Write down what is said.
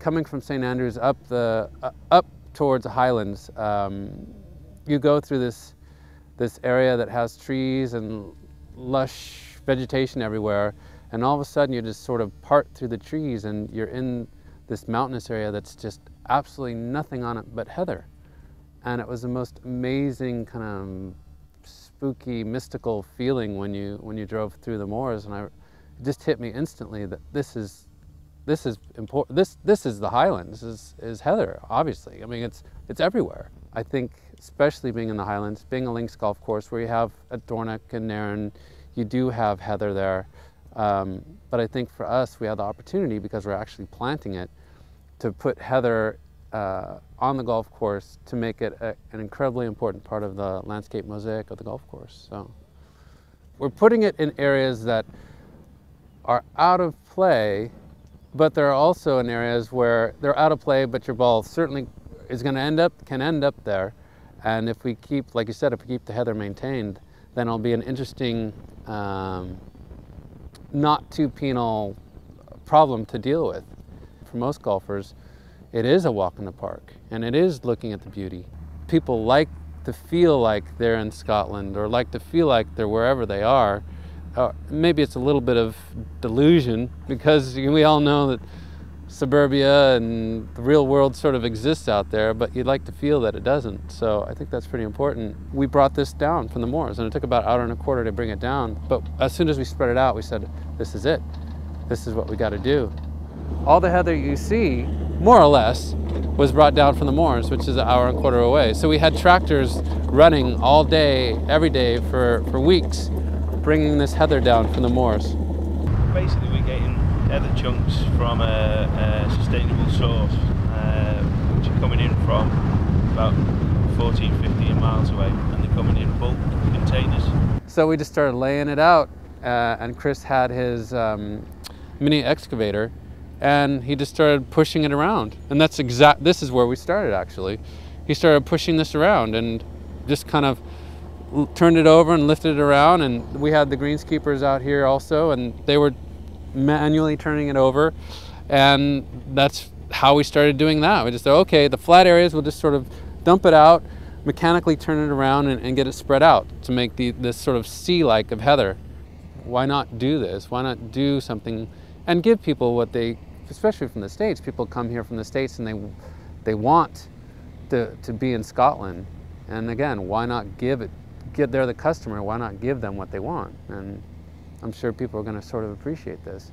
Coming from St. Andrews up towards the highlands, you go through this area that has trees and lush vegetation everywhere, and all of a sudden you just sort of part through the trees and you're in this mountainous area that's just absolutely nothing on it but heather. And it was the most amazing kind of spooky, mystical feeling when you drove through the moors, and it just hit me instantly that this is important. This is the highlands. This is heather, obviously. I mean, it's everywhere. I think, especially being in the highlands, being a links golf course where you have at Dornoch and Nairn, you do have heather there. But I think for us, we had the opportunity, because we're actually planting it, to put heather on the golf course to make it an incredibly important part of the landscape mosaic of the golf course. So we're putting it in areas that are out of play, but there are also in areas where they're out of play, but your ball certainly is going to can end up there. And if we keep, like you said, if we keep the heather maintained, then it'll be an interesting, not too penal problem to deal with. For most golfers, it is a walk in the park, and it is looking at the beauty. People like to feel like they're in Scotland, or like to feel like they're wherever they are. Maybe it's a little bit of delusion, because we all know that suburbia and the real world sort of exists out there, but you'd like to feel that it doesn't. So I think that's pretty important. We brought this down from the moors, and it took about an hour and a quarter to bring it down. But as soon as we spread it out, we said, this is it. This is what we got to do. All the heather you see, more or less, was brought down from the moors, which is an hour and a quarter away. So we had tractors running all day, every day for weeks, bringing this heather down from the moors. Basically, we're getting heather chunks from a sustainable source, which are coming in from about 14, 15 miles away, and they're coming in bulk containers. So we just started laying it out, and Chris had his mini excavator, and he just started pushing it around. And this is where we started, actually. He started pushing this around and just kind of turned it over and lifted it around, and we had the greenskeepers out here also, and they were manually turning it over, and that's how we started doing that. We just said, okay, the flat areas, we'll just sort of dump it out, mechanically turn it around and get it spread out to make this sort of sea-like of heather. Why not do this? Why not do something and give people what they, especially from the States, people come here from the States and they want to be in Scotland. And again, why not they're the customer, why not give them what they want? And I'm sure people are going to sort of appreciate this.